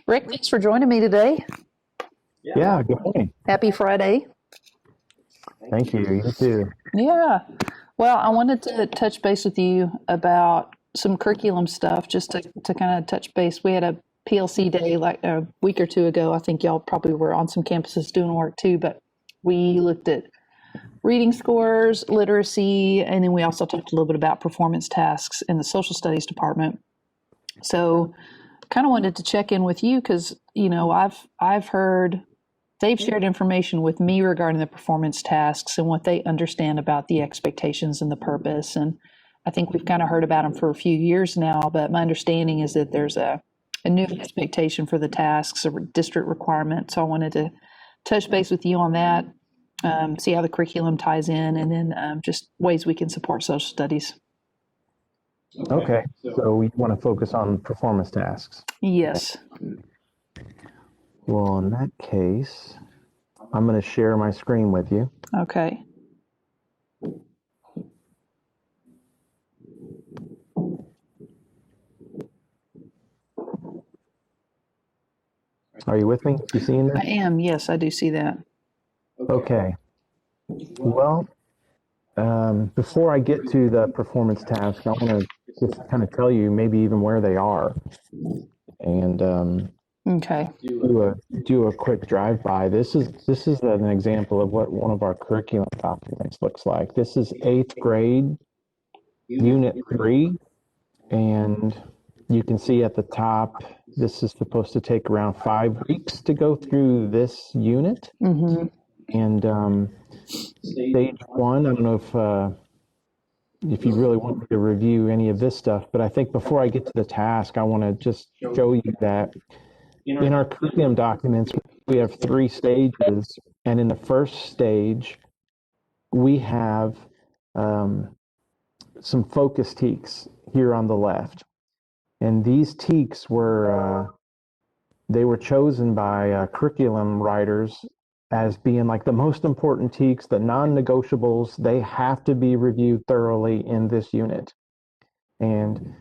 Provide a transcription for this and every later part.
Rick, thanks for joining me today. Yeah, good morning. Happy Friday. Thank you. You too. Yeah. Well, I wanted to touch base with you about some curriculum stuff, just to kind of touch base. We had a PLC day like a week or two ago. I think y'all probably were on some campuses doing work too, but we looked at reading scores, literacy, and then we also talked a little bit about performance tasks in the social studies department. So kind of wanted to check in with you because, I've heard they've shared information with me regarding the performance tasks and what they understand about the expectations and the purpose. And I think we've kind of heard about them for a few years now, but my understanding is that there's a new expectation for the tasks, a district requirement. So I wanted to touch base with you on that, see how the curriculum ties in, and then just ways we can support social studies. Okay, so we want to focus on performance tasks. Yes. Well, in that case, I'm going to share my screen with you. Okay. Are you with me? You seeing I that? am. Yes, I do see that. Okay. Well, before I get to the performance task, I want to just kind of tell you maybe even where they are and Okay. do a quick drive-by. This is an example of what one of our curriculum documents looks like. This is 8th grade, Unit 3, and you can see at the top, this is supposed to take around 5 weeks to go through this unit. Mm-hmm. And stage 1, I don't know if you really want me to review any of this stuff, but I think before I get to the task, I want to just show you that in our curriculum documents, we have 3 stages, and in the first stage, we have some focus teaks here on the left. And these teaks they were chosen by curriculum writers as being like the most important teaks, the non-negotiables. They have to be reviewed thoroughly in this unit. And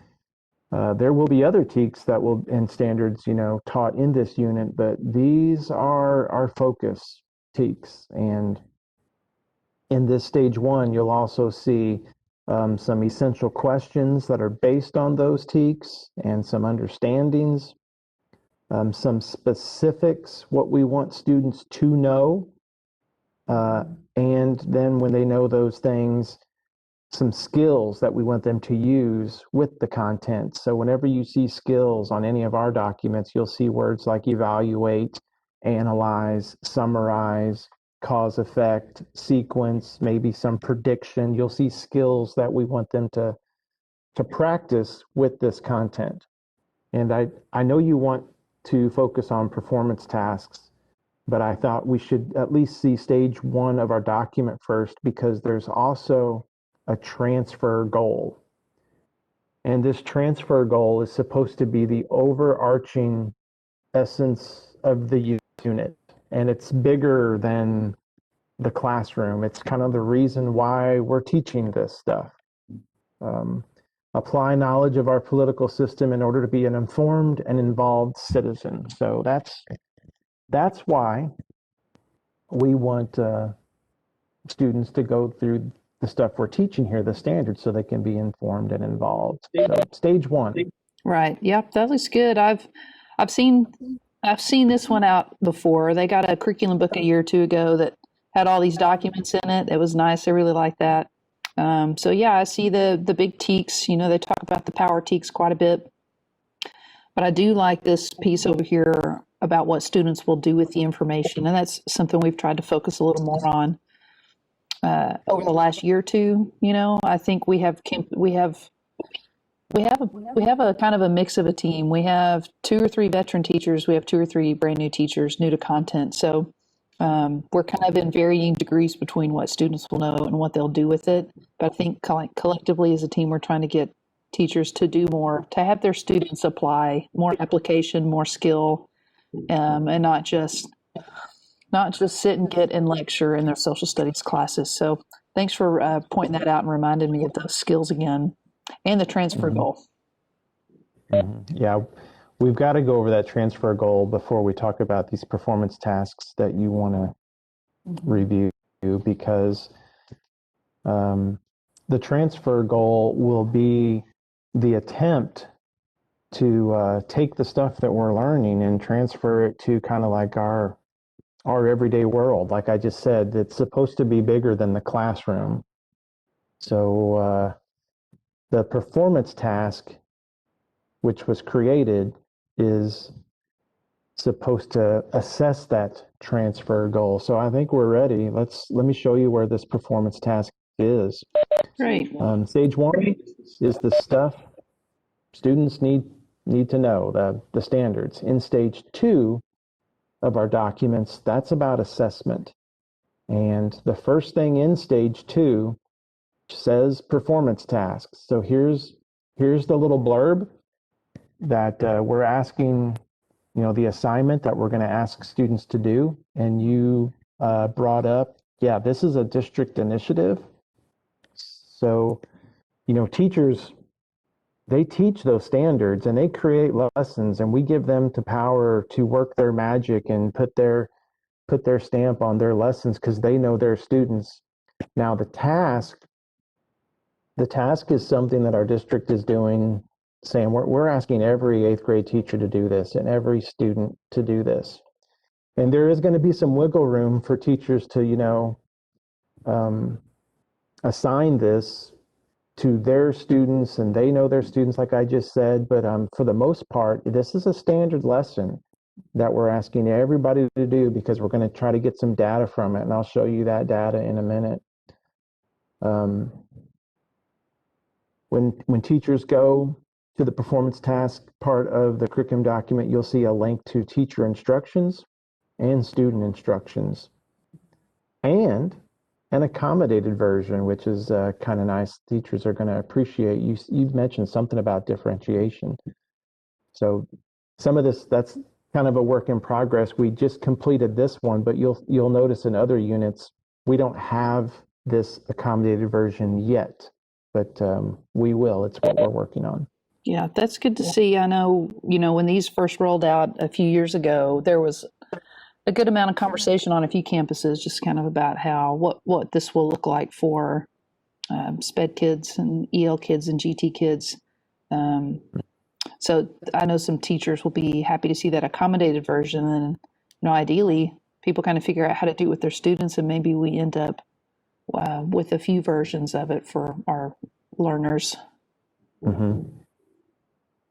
there will be other teaks that will, and standards, taught in this unit, but these are our focus teaks. And in this stage 1, you'll also see some essential questions that are based on those teaks and some understandings, some specifics, what we want students to know. And then when they know those things, some skills that we want them to use with the content. So whenever you see skills on any of our documents, you'll see words like evaluate, analyze, summarize, cause effect, sequence, maybe some prediction. You'll see skills that we want them to practice with this content. And I know you want to focus on performance tasks, but I thought we should at least see stage 1 of our document first, because there's also a transfer goal. And this transfer goal is supposed to be the overarching essence of the unit. And it's bigger than the classroom. It's kind of the reason why we're teaching this stuff. Apply knowledge of our political system in order to be an informed and involved citizen. So that's why we want students to go through the stuff we're teaching here, the standards, so they can be informed and involved. So stage 1. Right. Yep. That looks good. I've seen this one out before. They got a curriculum book a year or two ago that had all these documents in it. It was nice. I really like that. So yeah, I see the big teaks. They talk about the power teaks quite a bit, but I do like this piece over here about what students will do with the information, and that's something we've tried to focus a little more on over the last year or two. I think we have a kind of a mix of a team. We have 2 or 3 veteran teachers. We have 2 or 3 brand new teachers, new to content. So we're kind of in varying degrees between what students will know and what they'll do with it. But I think collectively as a team, we're trying to get teachers to do more, to have their students apply more application, more skill, and not just sit and get and lecture in their social studies classes. So thanks for pointing that out and reminding me of those skills again, and the transfer goal. Yeah, we've got to go over that transfer goal before we talk about these performance tasks that you want to review, because the transfer goal will be the attempt to take the stuff that we're learning and transfer it to kind of like our everyday world. Like I just said, it's supposed to be bigger than the classroom. So the performance task, which was created, is supposed to assess that transfer goal. So I think we're ready. Let me show you where this performance task is. Great. Stage 1 is the stuff students need to know, the standards. In stage 2 of our documents, that's about assessment. And the first thing in stage 2 says performance tasks. So here's the little blurb that we're asking, the assignment that we're going to ask students to do. And you brought up, yeah, this is a district initiative. So, teachers, they teach those standards and they create lessons, and we give them the power to work their magic and put their stamp on their lessons because they know their students. Now the task is something that our district is doing, saying we're asking every 8th grade teacher to do this and every student to do this. And there is going to be some wiggle room for teachers to, assign this to their students, and they know their students, like I just said. But for the most part, this is a standard lesson that we're asking everybody to do because we're going to try to get some data from it, and I'll show you that data in a minute. When teachers go to the performance task part of the curriculum document, you'll see a link to teacher instructions and student instructions, and an accommodated version, which is kind of nice. Teachers are going to appreciate. You've mentioned something about differentiation. So some of this, that's kind of a work in progress. We just completed this one, but you'll notice in other units, we don't have this accommodated version yet, but we will. It's what we're working on. Yeah, that's good to see. I know, when these first rolled out a few years ago, there was a good amount of conversation on a few campuses, just kind of about what this will look like for SPED kids and EL kids and GT kids. So I know some teachers will be happy to see that accommodated version, and ideally, people kind of figure out how to do it with their students, and maybe we end up with a few versions of it for our learners. Mm-hmm.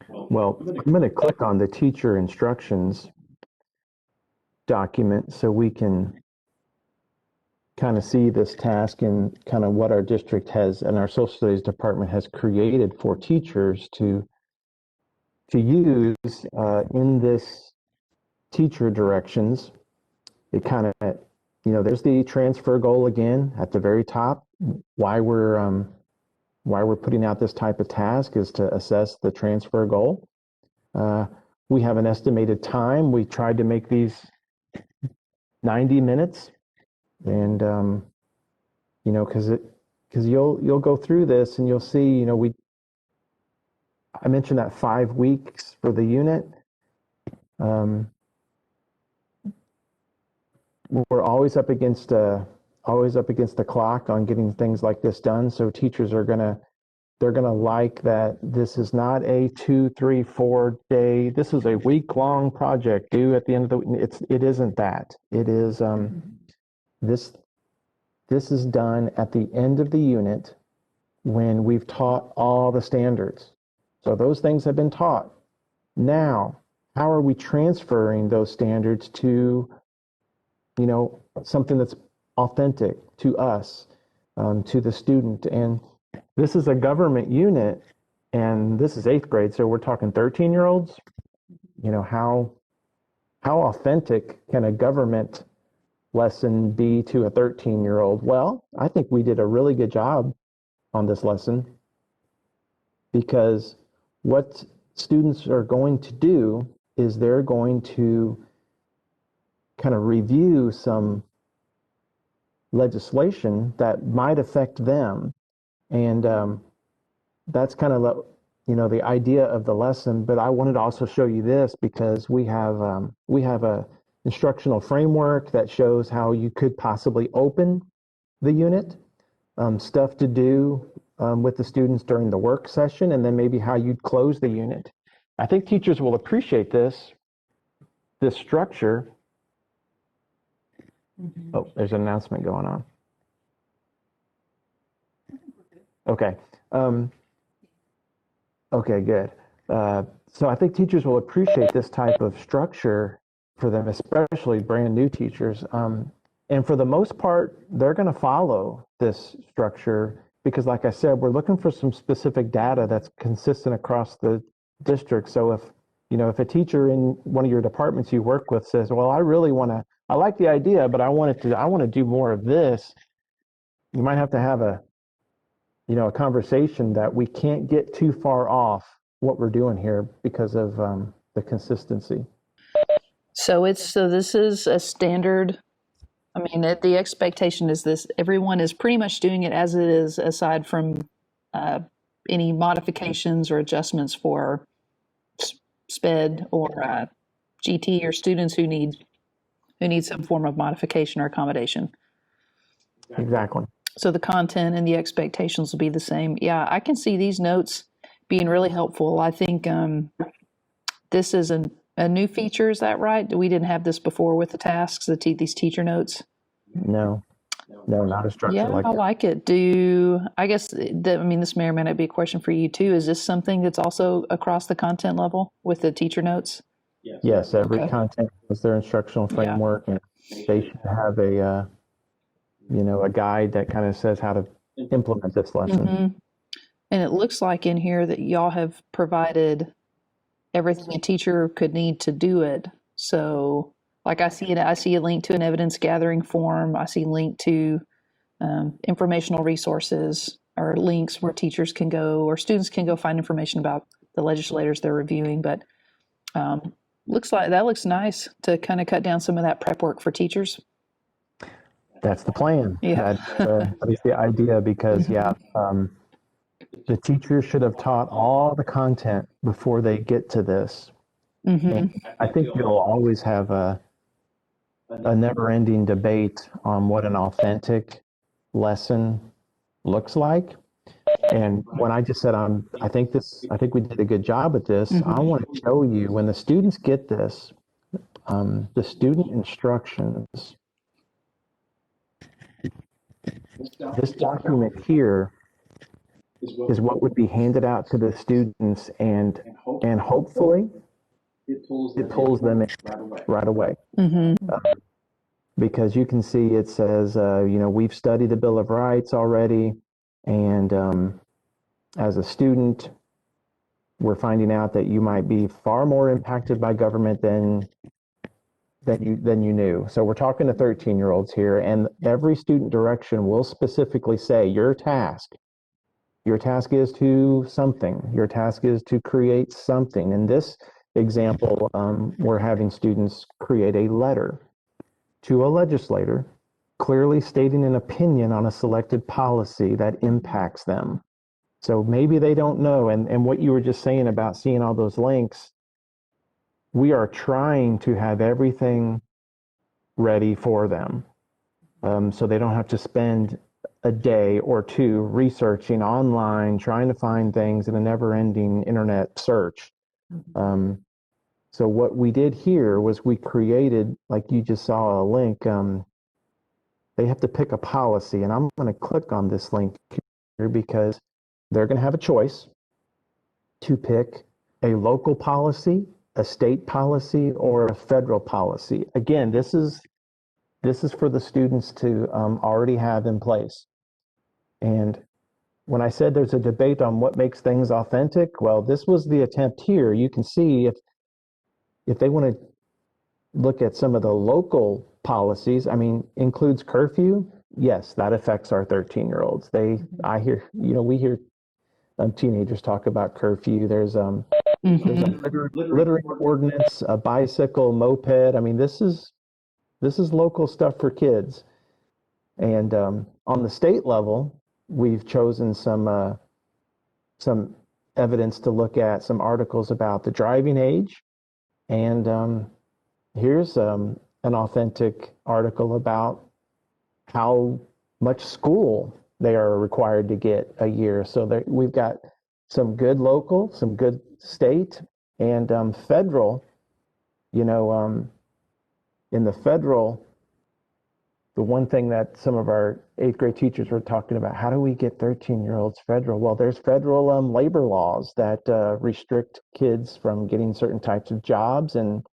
Well, I'm going to click on the teacher instructions document so we can kind of see this task and kind of what our district has and our social studies department has created for teachers to use in this teacher directions. It kind of, there's the transfer goal again at the very top. Why we're putting out this type of task is to assess the transfer goal. We have an estimated time. We tried to make these 90 minutes, and because you'll go through this and you'll see, I mentioned that 5 weeks for the unit. We're always up against the clock on getting things like this done. So teachers they're gonna like that this is not a 2, 3, 4 day. This is a week-long project due at the end of the week. It isn't that. It is this is done at the end of the unit when we've taught all the standards. So those things have been taught. Now, how are we transferring those standards to something that's authentic to us, to the student? And this is a government unit, and this is 8th grade, so we're talking 13-year-olds. How authentic can a government lesson be to a 13-year-old? Well, I think we did a really good job on this lesson, because what students are going to do is they're going to kind of review some legislation that might affect them. And that's kind of the idea of the lesson, but I wanted to also show you this because we have a instructional framework that shows how you could possibly open the unit, stuff to do with the students during the work session, and then maybe how you'd close the unit. I think teachers will appreciate this structure. Oh, there's an announcement going on. Okay. Okay, good. So I think teachers will appreciate this type of structure for them, especially brand new teachers. And for the most part, they're going to follow this structure because, like I said, we're looking for some specific data that's consistent across the district. So if a teacher in one of your departments you work with says, well, I like the idea, but I want to do more of this, you might have to have a conversation that we can't get too far off what we're doing here because of the consistency. So this is a standard. I mean, the expectation is this: everyone is pretty much doing it as it is, aside from any modifications or adjustments for SPED or GT or students who need some form of modification or accommodation. Exactly. So the content and the expectations will be the same. Yeah, I can see these notes being really helpful. I think this is a new feature. Is that right? We didn't have this before with the tasks, these teacher notes. No, not a structure like I that. like it. I guess this may or may not be a question for you too. Is this something that's also across the content level with the teacher notes? Yes, every content has their instructional framework, and they should have a guide that kind of says how to implement this lesson. Mm-hmm. And it looks like in here that y'all have provided everything a teacher could need to do it. So, like I see a link to an evidence gathering form. I see a link to informational resources or links where teachers can go or students can go find information about the legislators they're reviewing. But looks nice to kind of cut down some of that prep work for teachers. That's the plan. Yeah. That is the idea because, the teachers should have taught all the content before they get to this. And I think you'll always have a never-ending debate on what an authentic lesson looks like. And when I just said I think we did a good job at this, I want to show you when the students get this, the student instructions. This document here is what would be handed out to the students, and hopefully it pulls them in right away. Because you can see it says, we've studied the Bill of Rights already, and as a student, we're finding out that you might be far more impacted by government than you knew. So we're talking to 13-year-olds here, and every student direction will specifically say your task is to something. Your task is to create something. In this example, we're having students create a letter to a legislator, clearly stating an opinion on a selected policy that impacts them. So maybe they don't know. And what you were just saying about seeing all those links, we are trying to have everything ready for them. So they don't have to spend a day or two researching online, trying to find things in a never-ending internet search. So what we did here was we created, like you just saw a link, they have to pick a policy, and I'm going to click on this link here because they're going to have a choice to pick a local policy, a state policy, or a federal policy. Again, this is for the students to already have in place. And when I said there's a debate on what makes things authentic, well, this was the attempt here. You can see if they want to look at some of the local policies, includes curfew. Yes, that affects our 13-year-olds. We hear teenagers talk about curfew. There's a littering ordinance, a bicycle, moped. This is local stuff for kids. And on the state level, we've chosen some evidence to look at some articles about the driving age. And here's an authentic article about how much school they are required to get a year. So we've got some good local, some good state, and federal. You know, in the federal, the one thing that some of our 8th grade teachers were talking about, how do we get 13-year-olds federal? Well, there's federal labor laws that restrict kids from getting certain types of jobs, and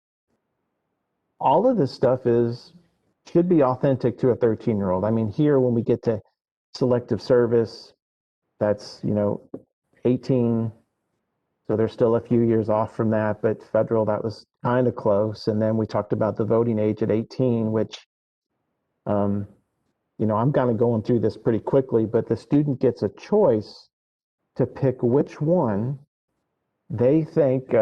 all of this stuff should be authentic to a 13-year-old. I mean, here when we get to selective service, that's 18, so they're still a few years off from that, but federal, that was kind of close. And then we talked about the voting age at 18, which I'm kind of going through this pretty quickly, but the student gets a choice to pick which one they think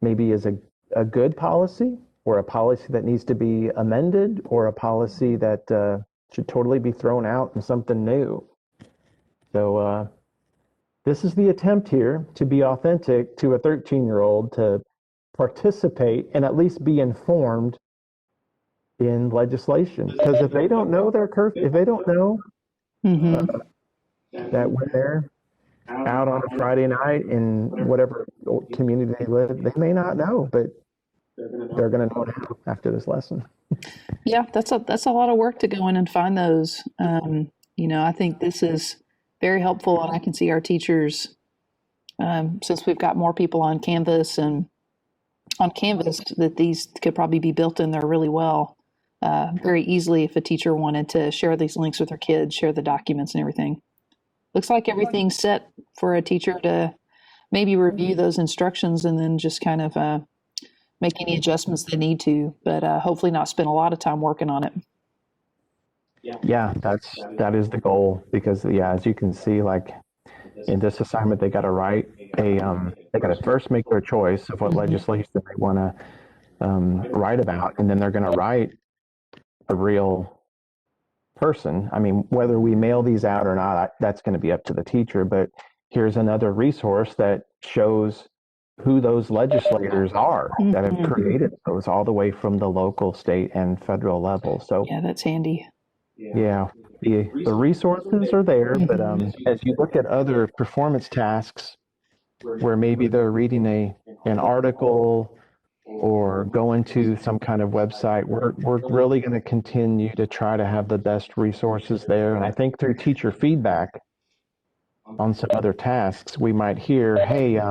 maybe is a good policy, or a policy that needs to be amended, or a policy that should totally be thrown out and something new. So this is the attempt here to be authentic to a 13-year-old, to participate and at least be informed in legislation. Because if they don't know if they don't know that when they're out on a Friday night in whatever community they live, they may not know, but they're going to know now after this lesson. Yeah, that's a lot of work to go in and find those. I think this is very helpful, and I can see our teachers, since we've got more people on Canvas, that these could probably be built in there really well, very easily if a teacher wanted to share these links with their kids, share the documents and everything. Looks like everything's set for a teacher to maybe review those instructions and then just kind of make any adjustments they need to, but hopefully not spend a lot of time working on it. Yeah, that is the goal, because as you can see, like in this assignment, they got to write they got to first make their choice of what legislation they want to write about, and then they're going to write a real person. I mean, whether we mail these out or not, that's going to be up to the teacher, but here's another resource that shows who those legislators are that have created those, all the way from the local, state, and federal level. So yeah, that's handy. Yeah, the resources are there, but as you look at other performance tasks where maybe they're reading an article or going to some kind of website, we're really going to continue to try to have the best resources there. And I think through teacher feedback on some other tasks, we might hear, hey,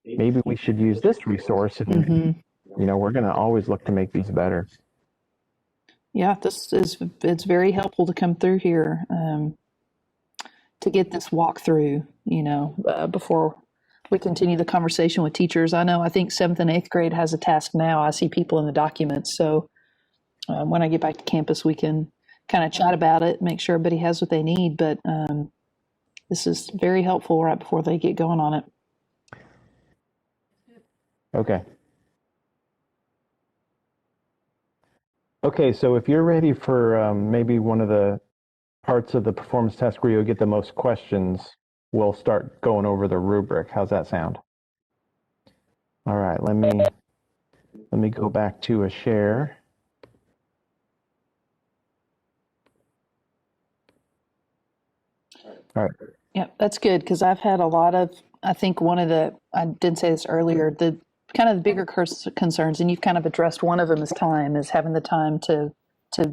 maybe we should use this resource. And, we're going to always look to make these better. Yeah, it's very helpful to come through here to get this walkthrough, before we continue the conversation with teachers. I think 7th and 8th grade has a task now. I see people in the documents. So when I get back to campus, we can kind of chat about it, make sure everybody has what they need. But this is very helpful right before they get going on it. Okay, so if you're ready for maybe one of the parts of the performance task where you'll get the most questions, we'll start going over the rubric. How's that sound? All right, let me go back to a share. All right. Yeah, that's good, because I've had a lot of, I think I did say this earlier, the kind of the bigger concerns, and you've kind of addressed one of them, is having the time to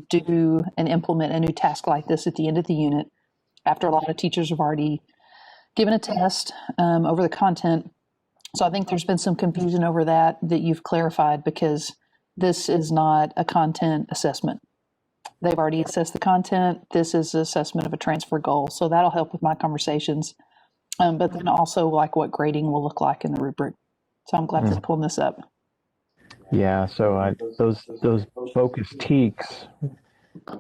do and implement a new task like this at the end of the unit, after a lot of teachers have already given a test over the content. So I think there's been some confusion over that you've clarified, because this is not a content assessment. They've already assessed the content. This is an assessment of a transfer goal. So that'll help with my conversations. But then also like what grading will look like in the rubric. So I'm glad they're pulling this up. Yeah, so those focus teaks,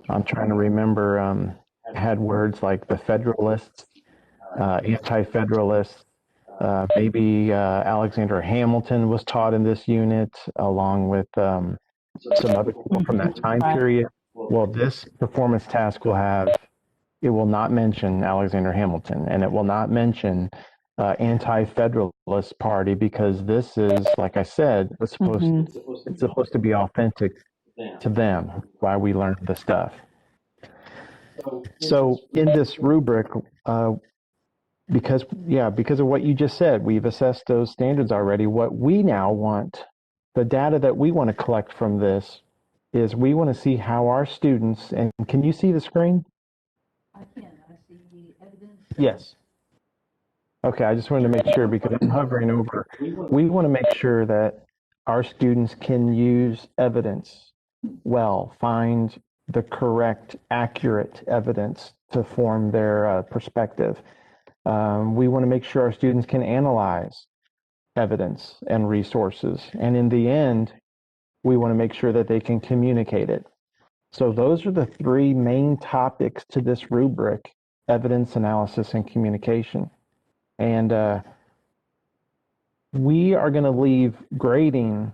I'm trying to remember, had words like the Federalists, anti-Federalists, maybe Alexander Hamilton was taught in this unit, along with some other people from that time period. Well, this performance task will not mention Alexander Hamilton, and it will not mention anti-federalist party, because this is, like I said, it's supposed to be authentic to them, why we learned the stuff. So in this rubric, because of what you just said, we've assessed those standards already. What we now want, the data that we want to collect from this, is we want to see how our students, and can you see the screen? I can. I see evidence. Yes. Okay, I just wanted to make sure because I'm hovering over. We want to make sure that our students can use evidence well, find the correct, accurate evidence to form their perspective. We want to make sure our students can analyze evidence and resources. And in the end, we want to make sure that they can communicate it. So those are the three main topics to this rubric: evidence, analysis, and communication. And we are going to leave grading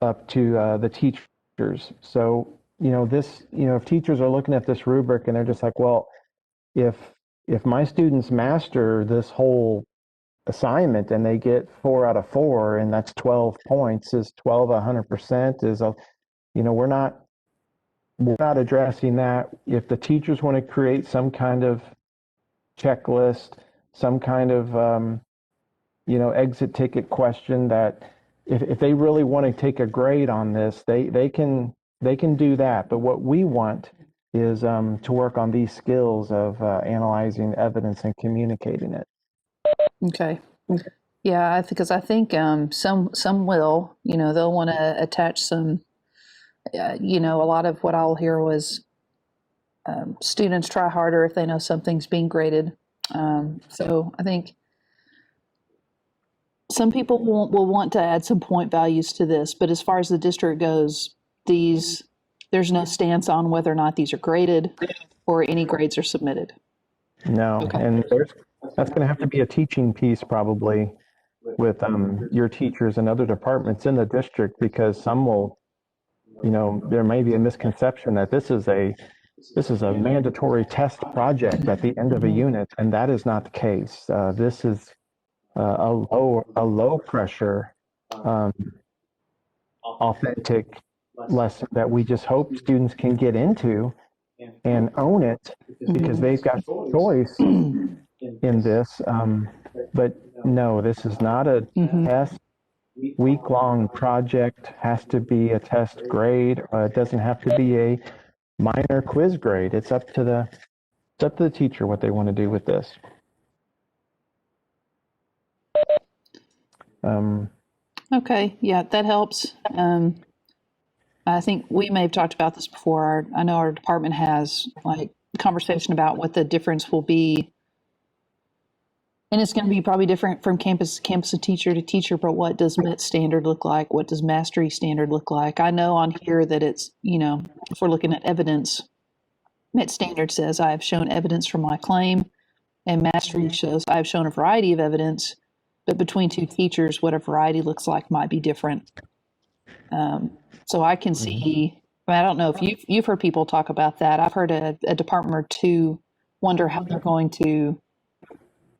up to the teachers. So, if teachers are looking at this rubric and they're just like, well, if my students master this whole assignment and they get 4 out of 4, and that's 12 points, is 12 100%? We're not addressing that. If the teachers want to create some kind of checklist, some kind of exit ticket question, that if they really want to take a grade on this, they can do that. But what we want is to work on these skills of analyzing evidence and communicating it. Okay. Yeah, because I think some will, they'll want to attach some, a lot of what I'll hear was students try harder if they know something's being graded. So I think some people will want to add some point values to this, but as far as the district goes, there's no stance on whether or not these are graded or any grades are submitted. No, Okay. and that's going to have to be a teaching piece probably with your teachers and other departments in the district, because some will, there may be a misconception that this is a mandatory test project at the end of a unit, and that is not the case. This is a low pressure, authentic lesson that we just hope students can get into and own it, because they've got choice in this. But no, this is not a test. Week-long project has to be a test grade. It doesn't have to be a minor quiz grade. It's up to the teacher what they want to do with this. Okay, yeah, that helps. I think we may have talked about this before. I know our department has conversation about what the difference will be. And it's going to be probably different from campus and teacher to teacher, but what does MET standard look like? What does mastery standard look like? I know on here that it's, if we're looking at evidence, MET standard says I have shown evidence for my claim, and mastery shows I have shown a variety of evidence, but between two teachers, what a variety looks like might be different. So I can see, I don't know if you've heard people talk about that. I've heard a department or two wonder how they're going to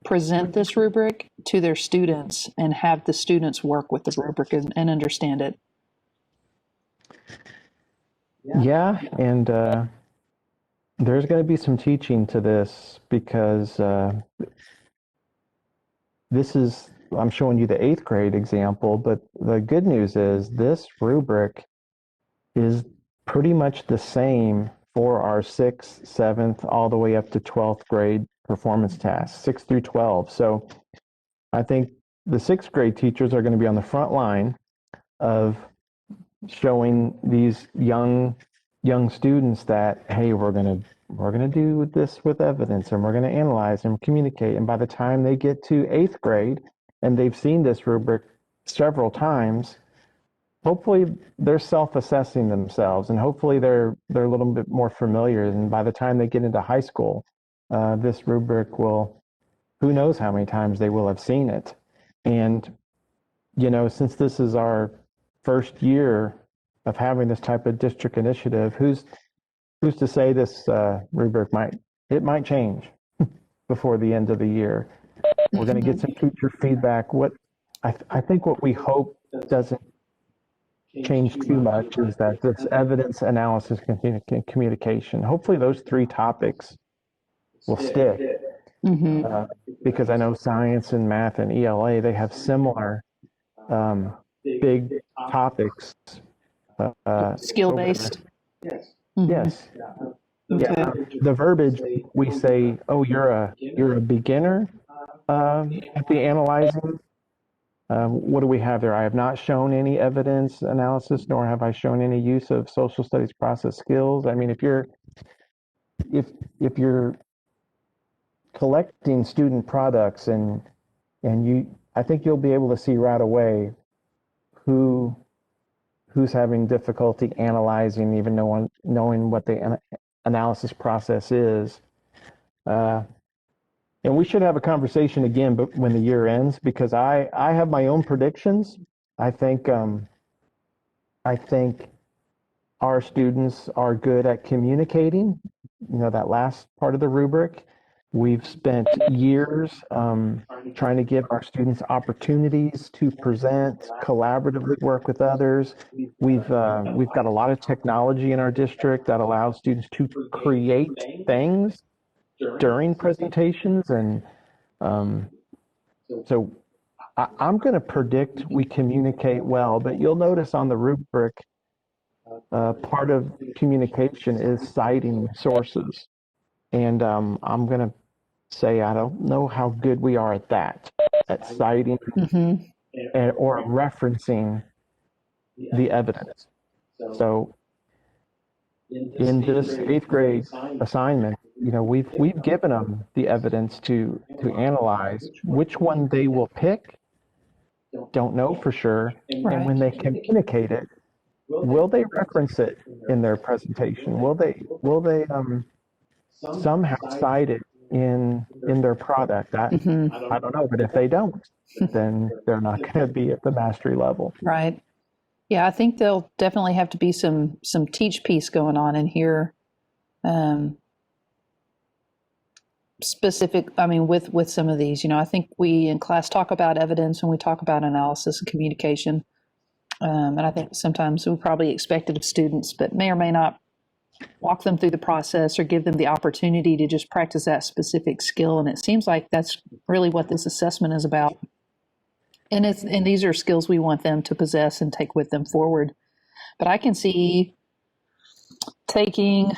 present this rubric to their students and have the students work with the rubric and understand it. Yeah, and there's going to be some teaching to this, because I'm showing you the 8th grade example, but the good news is this rubric is pretty much the same for our 6th, 7th, all the way up to 12th grade performance tasks, 6 through 12. So I think the 6th grade teachers are going to be on the front line of showing these young students that, hey, we're going to do this with evidence, and we're going to analyze and communicate. And by the time they get to 8th grade and they've seen this rubric several times, hopefully they're self-assessing themselves, and hopefully they're a little bit more familiar. And by the time they get into high school, this rubric will, who knows how many times they will have seen it. And, since this is our first year of having this type of district initiative, who's to say this rubric might change before the end of the year. We're going to get some teacher feedback. What I think what we hope doesn't change too much is that this evidence analysis communication, hopefully those three topics will stick. Because I know science and math and ELA, they have similar big topics. Skill-based. Yes. Yeah. The verbiage, we say, oh, you're a beginner at the analyzing. What do we have there? I have not shown any evidence analysis, nor have I shown any use of social studies process skills. I mean, if you're collecting student products and I think you'll be able to see right away who's having difficulty analyzing, even knowing what the analysis process is. And we should have a conversation again, but when the year ends, because I have my own predictions. I think our students are good at communicating. That last part of the rubric. We've spent years trying to give our students opportunities to present, collaboratively work with others. We've got a lot of technology in our district that allows students to create things during presentations, and so I'm going to predict we communicate well. But you'll notice on the rubric, part of communication is citing sources. And I'm going to say I don't know how good we are at that, at citing or referencing the evidence. So in this 8th grade assignment, we've given them the evidence to analyze. Which one they will pick, don't know for sure. Right. And when they communicate it, will they reference it in their presentation? Will they somehow cite it in their product? I don't know, but if they don't, then they're not going to be at the mastery level. Right. Yeah, I think there'll definitely have to be some teach piece going on in here. Specific, with some of these, I think we in class talk about evidence and we talk about analysis and communication. And I think sometimes we probably expect it of students, but may or may not walk them through the process or give them the opportunity to just practice that specific skill. And it seems like that's really what this assessment is about. And these are skills we want them to possess and take with them forward. But I can see taking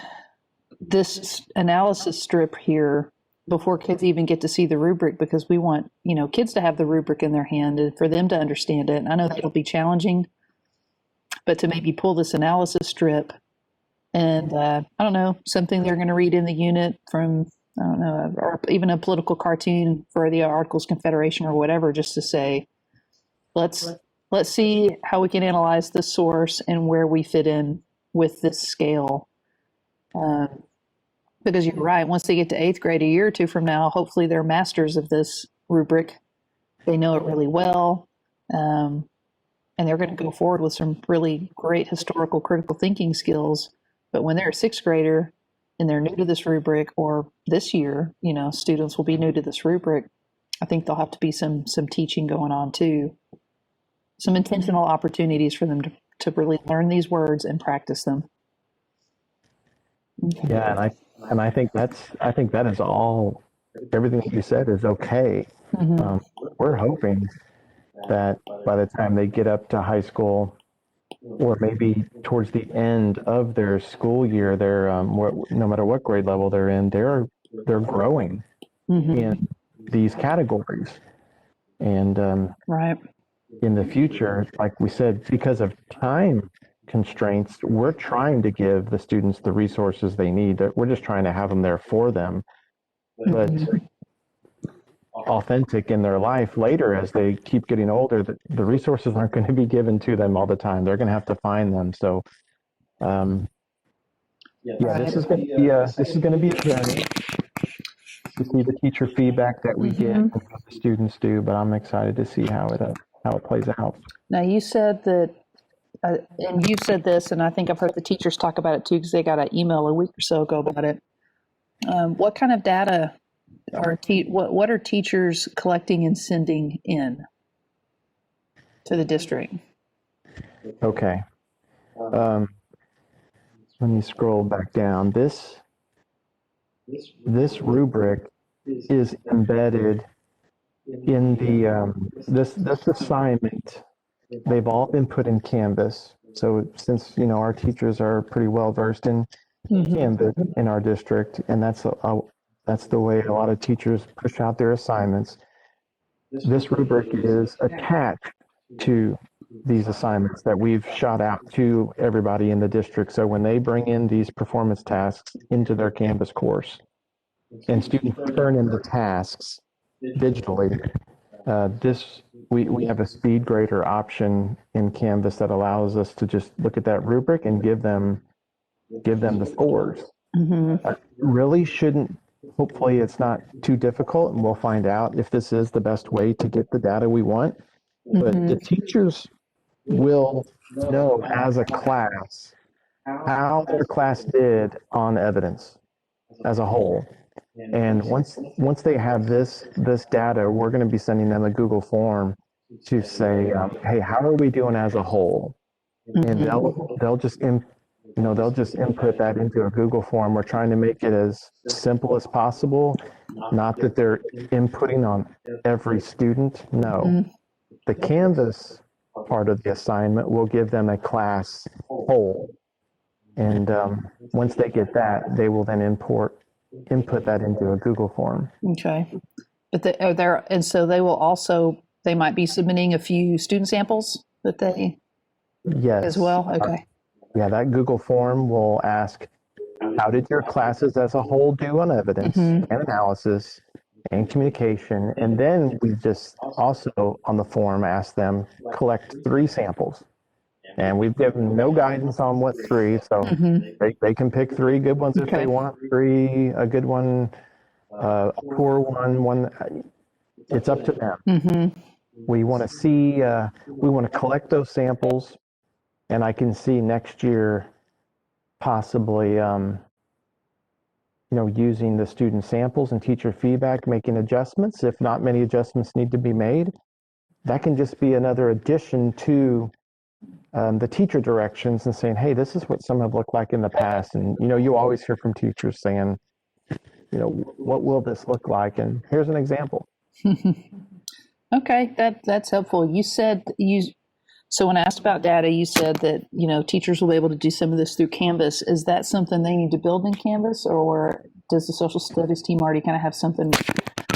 this analysis strip here before kids even get to see the rubric, because we want, kids to have the rubric in their hand and for them to understand it. And I know that'll be challenging, but to maybe pull this analysis strip and, I don't know, something they're going to read in the unit from, I don't know, or even a political cartoon for the Articles of Confederation or whatever, just to say, let's see how we can analyze this source and where we fit in with this scale. Because you're right, once they get to 8th grade, a year or two from now, hopefully they're masters of this rubric. They know it really well. And they're going to go forward with some really great historical critical thinking skills. But when they're a 6th grader and they're new to this rubric, or this year, students will be new to this rubric, I think there'll have to be some teaching going on too. Some intentional opportunities for them to really learn these words and practice them. Yeah, and I think that is all. Everything that you said is okay. We're hoping that by the time they get up to high school, or maybe towards the end of their school year, they're no matter what grade level they're in, they're growing in these categories, and right. In the future, like we said, because of time constraints, we're trying to give the students the resources they need. We're just trying to have them there for them, but authentic in their life later as they keep getting older, the resources aren't going to be given to them all the time. They're going to have to find them. So this is going to be a journey to see the teacher feedback that we get and what the students do, but I'm excited to see how it plays out. Now you said that and you said this, and I think I've heard the teachers talk about it too, because they got an email a week or so ago about it. What kind of data what are teachers collecting and sending in to the district? Okay. Let me scroll back down. This rubric is embedded in the this assignment. They've all been put in Canvas. So since our teachers are pretty well versed in Canvas in our district, and that's the way a lot of teachers push out their assignments. This rubric is attached to these assignments that we've shot out to everybody in the district. So when they bring in these performance tasks into their Canvas course, and students turn in the tasks digitally, we have a speed grader option in Canvas that allows us to just look at that rubric and give them the scores. Really shouldn't. Hopefully, it's not too difficult, and we'll find out if this is the best way to get the data we want. But the teachers will know as a class how their class did on evidence as a whole. And once they have this data, we're going to be sending them a Google form to say, hey, how are we doing as a whole? And they'll just input that into a Google form. We're trying to make it as simple as possible. Not that they're inputting on every student. No, the Canvas part of the assignment will give them a class whole. And once they get that, they will then input that into a Google form. Okay. But and so they might be submitting a few student samples that they yes as well. Okay. Yeah, that Google form will ask, how did your classes as a whole do on evidence and analysis and communication? And then we just also on the form ask them, collect 3 samples. And we've given no guidance on what 3, so they can pick 3 good ones if they want, 3, a good one, a poor one. It's up to them. We want to see, we want to collect those samples, and I can see next year possibly, using the student samples and teacher feedback, making adjustments. If not many adjustments need to be made, that can just be another addition to the teacher directions and saying, hey, this is what some have looked like in the past. And, you always hear from teachers saying, what will this look like? And here's an example. Okay, that's helpful. So when I asked about data, you said that, teachers will be able to do some of this through Canvas. Is that something they need to build in Canvas, or does the social studies team already kind of have something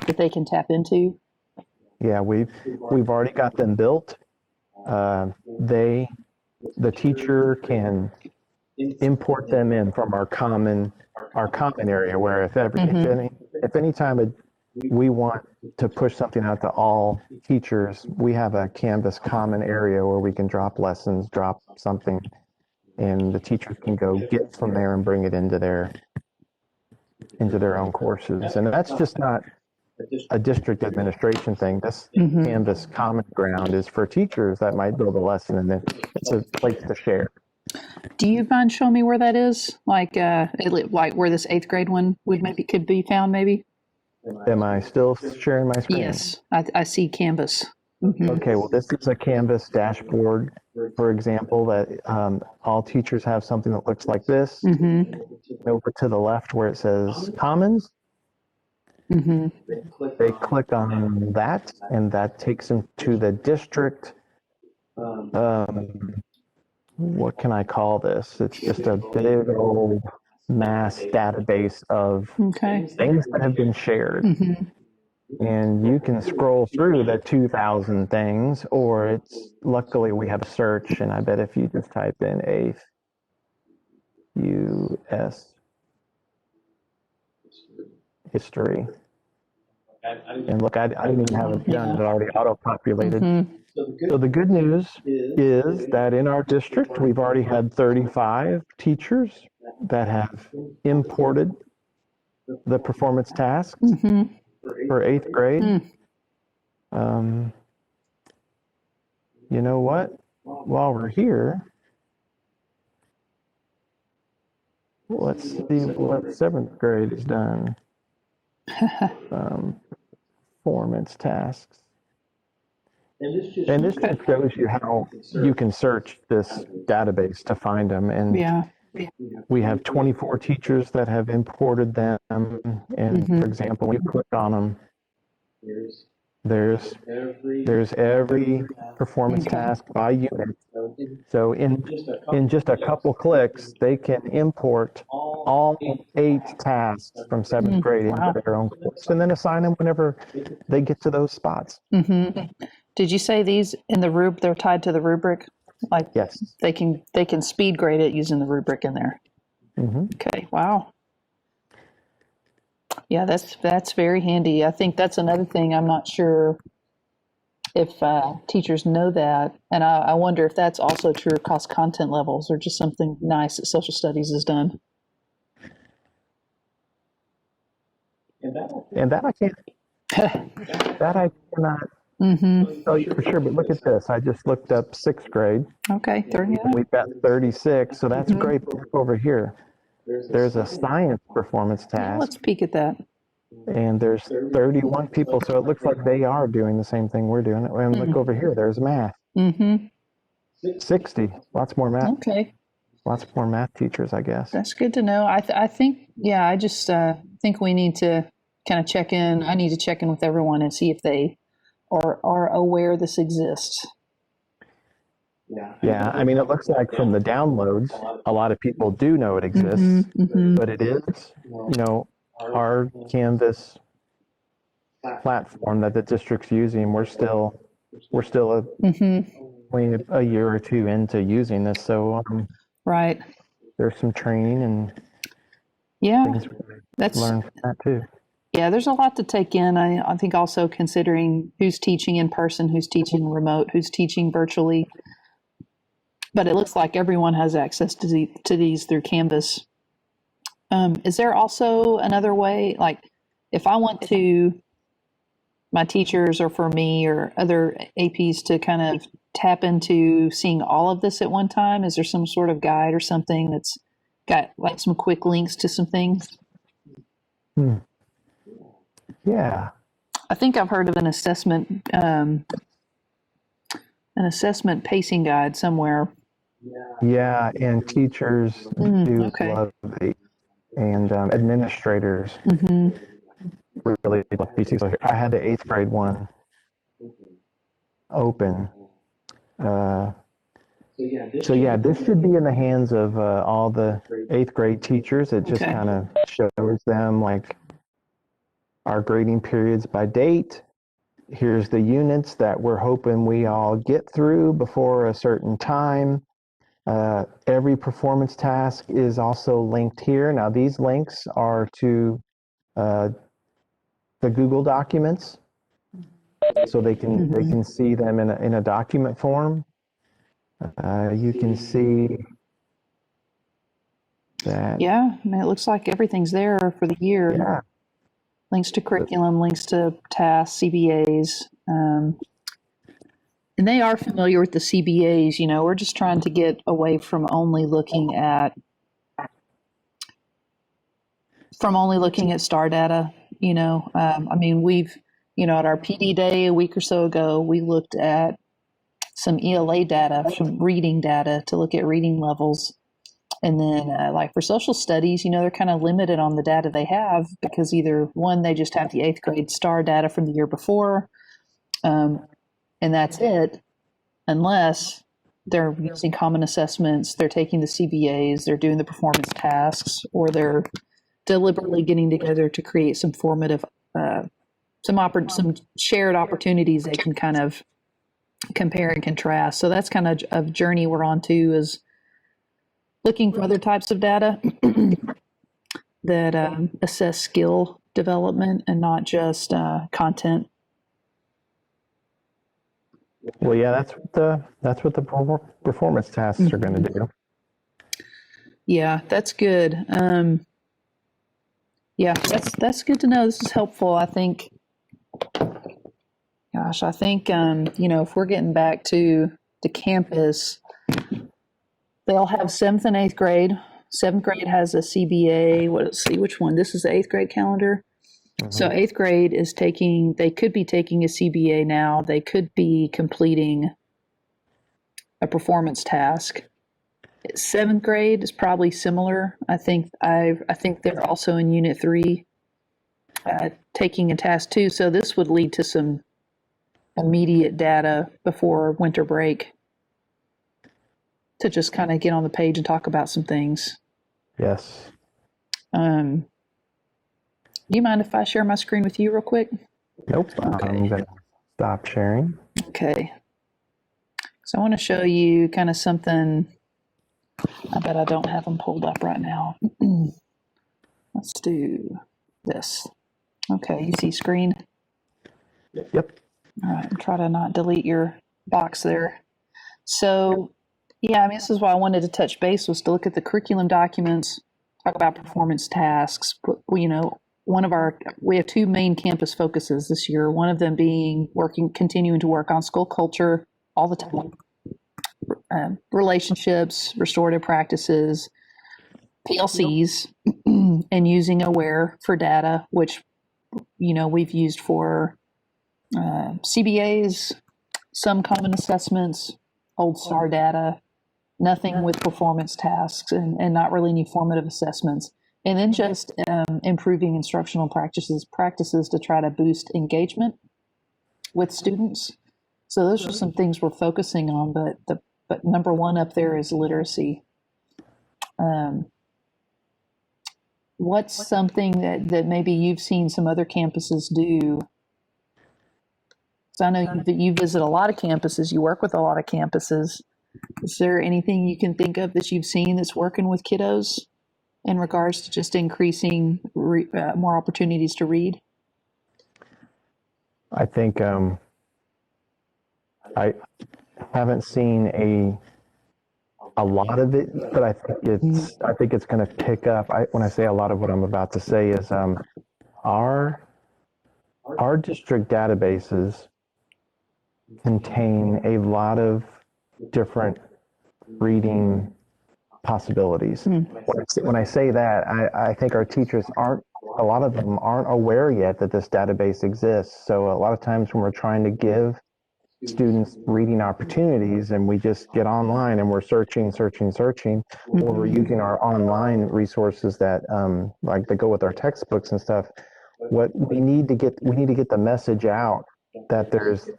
that they can tap into? Yeah, we've already got them built. The teacher can import them in from our common area, where if any time we want to push something out to all teachers, we have a Canvas common area where we can drop lessons, drop something, and the teachers can go get from there and bring it into their own courses. And that's just not a district administration thing. This Canvas common ground is for teachers that might build a lesson, and then it's a place to share. Do you mind showing me where that is? Like where this 8th grade one could be found, maybe? Am I still sharing my screen? Yes, I see Canvas. Okay, well, this is a Canvas dashboard, for example, that all teachers have something that looks like this. Over to the left where it says Commons, they click on that, and that takes them to the district. What can I call this? It's just a big old mass database of things that have been shared. And you can scroll through the 2,000 things, or luckily we have a search, and I bet if you just type in 8th US history, and look, I didn't even have it done, it already auto-populated. So the good news is that in our district, we've already had 35 teachers that have imported the performance tasks for 8th grade. You know what? While we're here, let's see what 7th grade has done. Performance tasks. And this just shows you how you can search this database to find them. And Yeah. we have 24 teachers that have imported them. And for example, when you click on them, there's every performance task by unit. So in just a couple clicks, they can import all 8 tasks from 7th grade into their own course and then assign them whenever they get to those spots. Did you say these in the they're tied to the rubric? Like Yes. they can speed grade it using the rubric in there. Okay. Wow. Yeah, that's very handy. I think that's another thing. I'm not sure if teachers know that, and I wonder if that's also true across content levels or just something nice that social studies has done. And that I can't. That I cannot tell you for sure. But look at this. I just looked up 6th grade. Okay, 30. We've got 36, so that's great. But look over here. There's a science performance task. Let's peek at that. And there's 31 people, so it looks like they are doing the same thing we're doing. And look over here, there's math. 60, lots more math. Okay. Lots more math teachers, I guess. That's good to know. I think, yeah, I just think we need to kind of check in. I need to check in with everyone and see if they are aware this exists. Yeah, I mean, it looks like from the downloads, a lot of people do know it exists, but it is, our Canvas platform that the district's using. We're still only a year or two into using this, so right. There's some training and things that's learn from that too. Yeah, there's a lot to take in. I think also considering who's teaching in person, who's teaching remote, who's teaching virtually. But it looks like everyone has access to these through Canvas. Is there also another way, like if I want to, my teachers or for me or other APs to kind of tap into seeing all of this at one time? Is there some sort of guide or something that's got like some quick links to some things? Yeah. I think I've heard of an assessment pacing guide somewhere. Yeah, and teachers do love it, and administrators really love PCs. So I had the 8th grade one open. So yeah, this should be in the hands of all the 8th grade teachers. It just kind of shows them like our grading periods by date. Here's the units that we're hoping we all get through before a certain time. Every performance task is also linked here. Now these links are to the Google documents, so they can see them in a document form. You can see that. Yeah, I mean, it looks like everything's there for the year. Yeah. Links to curriculum, links to tasks, CBAs. And they are familiar with the CBAs. We're just trying to get away from only looking at STAR data. I mean, we've, at our PD day a week or so ago, we looked at some ELA data, some reading data to look at reading levels. And then like for social studies, they're kind of limited on the data they have because either one, they just have the 8th grade STAR data from the year before, and that's it, unless they're using common assessments, they're taking the CBAs, they're doing the performance tasks, or they're deliberately getting together to create some formative, some shared opportunities they can kind of compare and contrast. So that's kind of a journey we're on to, is looking for other types of data that assess skill development and not just content. Well, yeah, that's what the performance tasks are going to do. Yeah, that's good. Yeah, that's good to know. This is helpful. I think, if we're getting back to campus, they'll have 7th and 8th grade. 7th grade has a CBA. Let's see which one. This is the 8th grade calendar. So eighth grade is they could be taking a CBA now. They could be completing a performance task. Seventh grade is probably similar. I think they're also in Unit 3 taking a task too. So this would lead to some immediate data before winter break to just kind of get on the page and talk about some things. Yes. Do you mind if I share my screen with you real quick? Nope. Okay. I'm going to stop sharing. Okay. So I want to show you kind of something. I bet I don't have them pulled up right now. Let's do this. Okay, you see screen? Yep. All right, try to not delete your box there. So, yeah, I mean, this is why I wanted to touch base, was to look at the curriculum documents, talk about performance tasks. We have two main campus focuses this year. One of them being continuing to work on school culture all the time, relationships, restorative practices, PLCs, and using Aware for data, which we've used for CBAs, some common assessments, old STAR data, nothing with performance tasks, and not really any formative assessments. And then just improving instructional practices to try to boost engagement with students. So those are some things we're focusing on, but number one up there is literacy. What's something that maybe you've seen some other campuses do? So I know that you visit a lot of campuses, you work with a lot of campuses. Is there anything you can think of that you've seen that's working with kiddos in regards to just increasing more opportunities to read? I think I haven't seen a lot of it, but I think it's going to pick up. When I say a lot of what I'm about to say is our district databases contain a lot of different reading possibilities. When I say that, I think our teachers a lot of them aren't aware yet that this database exists. So a lot of times when we're trying to give students reading opportunities and we just get online and we're searching, or we're using our online resources that like they go with our textbooks and stuff. What we need to get the message out that there's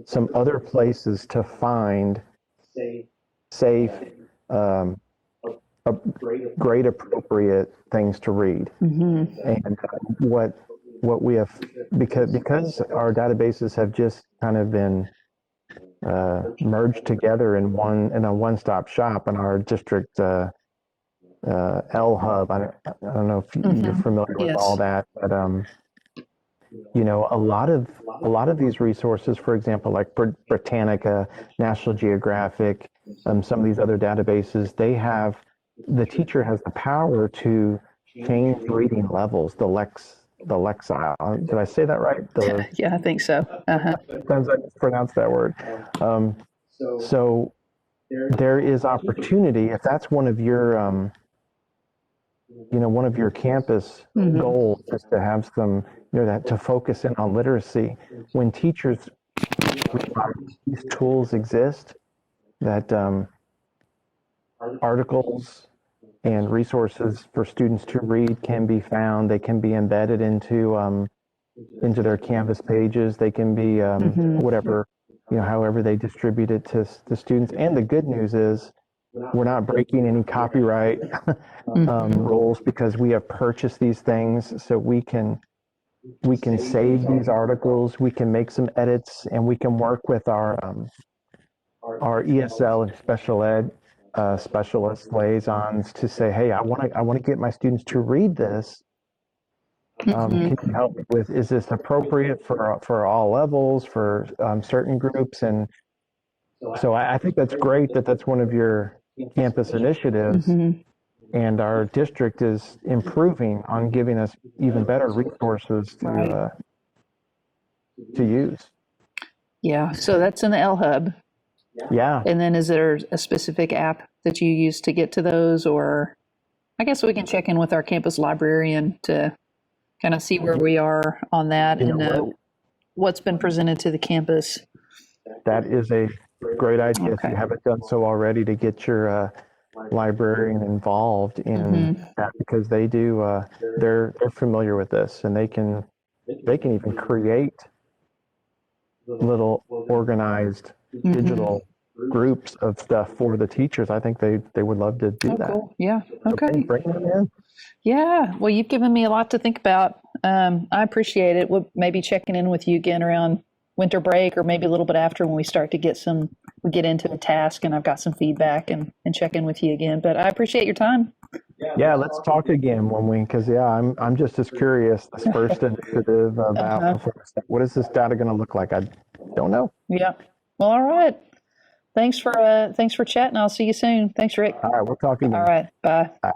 some other places to find safe, grade appropriate things to read. And what we have, because our databases have just kind of been merged together in a one-stop shop in our district L Hub. I don't know if you're familiar with all that, but a lot of these resources, for example, like Britannica, National Geographic, some of these other databases, the teacher has the power to change reading levels, the lexile. Did I say that right? Yeah, I think so. Sometimes I mispronounce that word. So there is opportunity if that's one of your campus goals is to have some, that to focus in on literacy. When teachers realize these tools exist, that articles and resources for students to read can be found. They can be embedded into their Canvas pages. They can be whatever, however they distribute it to the students. And the good news is we're not breaking any copyright rules because we have purchased these things, so we can save these articles. We can make some edits, and we can work with our ESL and special ed specialist liaisons to say, hey, I want to get my students to read this. Can you help me with, is this appropriate for all levels, for certain groups? And so I think that's great that that's one of your campus initiatives. And our district is improving on giving us even better resources to use. Yeah, so that's in the L Hub. Yeah. And then is there a specific app that you use to get to those? Or I guess we can check in with our campus librarian to kind of see where we are on that You and know what? what's been presented to the campus. That is a great idea if you Okay. haven't done so already to get your librarian involved in that because they do they're familiar with this and they can even create little organized digital groups of stuff for the teachers. I think they would love to do Oh, that. cool. Yeah. So Okay. bring them in. Yeah. Well, you've given me a lot to think about. I appreciate it. We'll maybe checking in with you again around winter break or maybe a little bit after when we start to we get into a task and I've got some feedback and check in with you again. But I appreciate your time. Yeah, let's talk again because I'm just as curious. This first initiative about what is this data going to look like? I don't know. Yeah. Well, all right. Thanks for chatting. I'll see you soon. Thanks, Rick. All right, we'll talk again. All right. Bye. Bye.